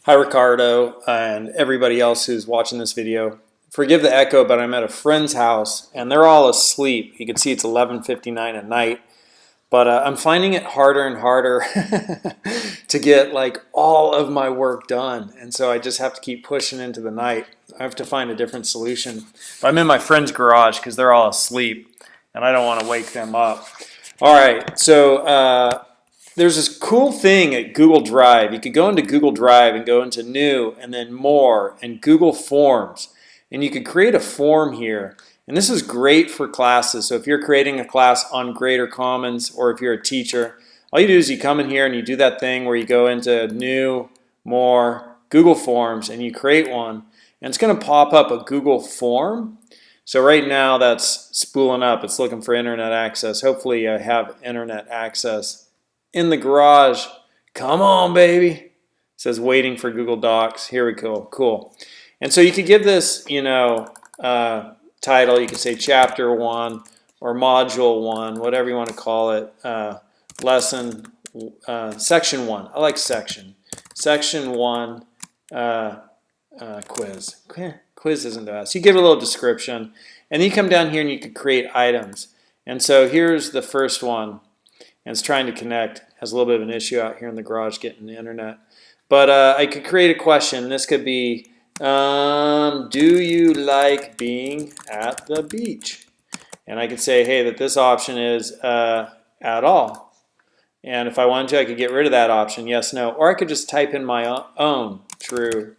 Hi Ricardo and everybody else who's watching this video. Forgive the echo, but I'm at a friend's house and they're all asleep. You can see it's 11:59 at night, but I'm finding it harder and harder to get like all of my work done. And so I just have to keep pushing into the night. I have to find a different solution. But I'm in my friend's garage because they're all asleep and I don't want to wake them up. All right, so there's this cool thing at Google Drive. You could go into Google Drive and go into New and then More and Google Forms. And you could create a form here. And this is great for classes. So if you're creating a class on Greater Commons or if you're a teacher, all you do is you come in here and you do that thing where you go into New, More, Google Forms, and you create one. And it's going to pop up a Google form. So right now that's spooling up. It's looking for internet access. Hopefully I have internet access in the garage. Come on, baby. It says waiting for Google Docs. Here we go. Cool. And so you could give this, title. You could say Chapter 1 or Module 1, whatever you want to call it. Lesson, Section 1. I like section. Section 1 quiz. Quiz isn't that. So you give it a little description. And then you come down here and you could create items. And so here's the first one. And it's trying to connect. Has a little bit of an issue out here in the garage getting the internet. But I could create a question. This could be, do you like being at the beach? And I could say, hey, that this option is at all. And if I wanted to, I could get rid of that option, yes, no. Or I could just type in my own, true,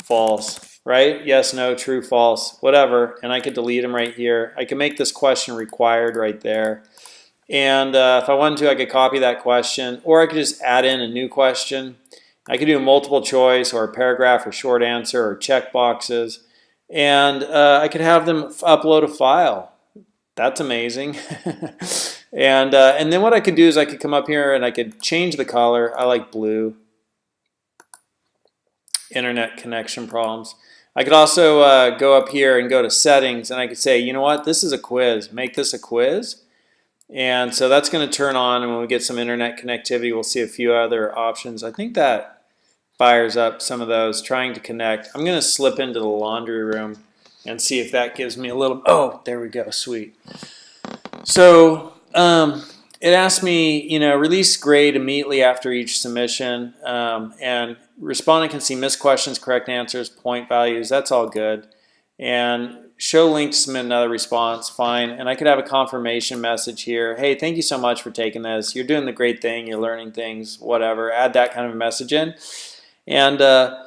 false, right? Yes, no, true, false, whatever. And I could delete them right here. I can make this question required right there. And if I wanted to, I could copy that question, or I could just add in a new question. I could do a multiple choice or a paragraph or short answer or check boxes. And I could have them upload a file. That's amazing. And then what I could do is I could come up here and I could change the color. I like blue. Internet connection problems. I could also go up here and go to settings, and I could say, you know what, this is a quiz. Make this a quiz. And so that's going to turn on, and when we get some internet connectivity, we'll see a few other options. I think that fires up some of those, trying to connect. I'm going to slip into the laundry room and see if that gives me a little, oh, there we go, sweet. So it asked me, release grade immediately after each submission, and respondent can see missed questions, correct answers, point values, that's all good. And show link to submit another response, fine. And I could have a confirmation message here. Hey, thank you so much for taking this. You're doing the great thing. You're learning things, whatever. Add that kind of a message in. And I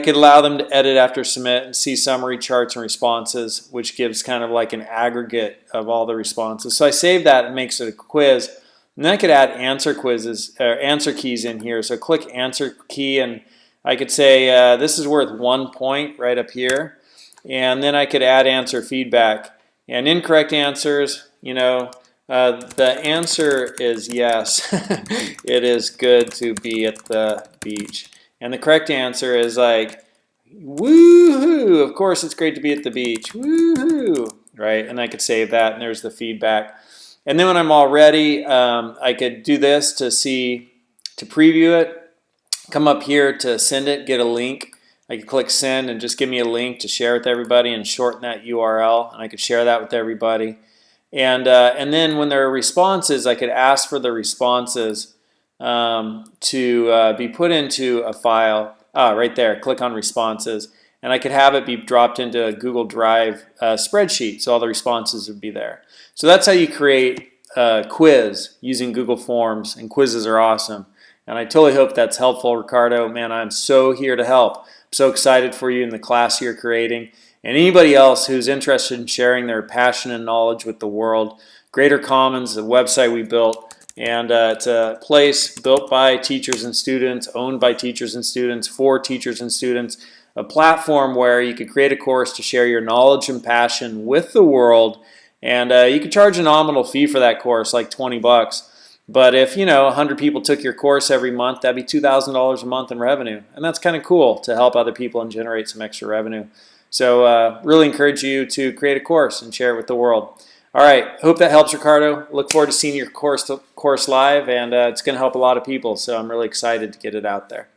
could allow them to edit after submit and see summary charts and responses, which gives kind of like an aggregate of all the responses. So I save that and makes it a quiz. And then I could add answer quizzes or answer keys in here. So click answer key, and I could say this is worth 1 point right up here, and then I could add answer feedback. And incorrect answers, the answer is yes, it is good to be at the beach. And the correct answer is like, woohoo, of course it's great to be at the beach, woohoo, right? And I could save that, and there's the feedback. And then when I'm all ready, I could do this to preview it. Come up here to send it, get a link. I could click send and just give me a link to share with everybody and shorten that URL, and I could share that with everybody. And then when there are responses, I could ask for the responses to be put into a file. Right there, click on responses, and I could have it be dropped into a Google Drive spreadsheet, so all the responses would be there. So that's how you create a quiz using Google Forms, and quizzes are awesome. And I totally hope that's helpful, Ricardo. Man, I'm so here to help. I'm so excited for you in the class you're creating. And anybody else who's interested in sharing their passion and knowledge with the world, Greater Commons, the website we built, and it's a place built by teachers and students, owned by teachers and students, for teachers and students, a platform where you could create a course to share your knowledge and passion with the world. And you could charge a nominal fee for that course, like 20 bucks. But if 100 people took your course every month, that'd be $2,000 a month in revenue. And that's kind of cool to help other people and generate some extra revenue. So really encourage you to create a course and share it with the world. All right. Hope that helps, Ricardo. Look forward to seeing your course live, and it's going to help a lot of people. So I'm really excited to get it out there.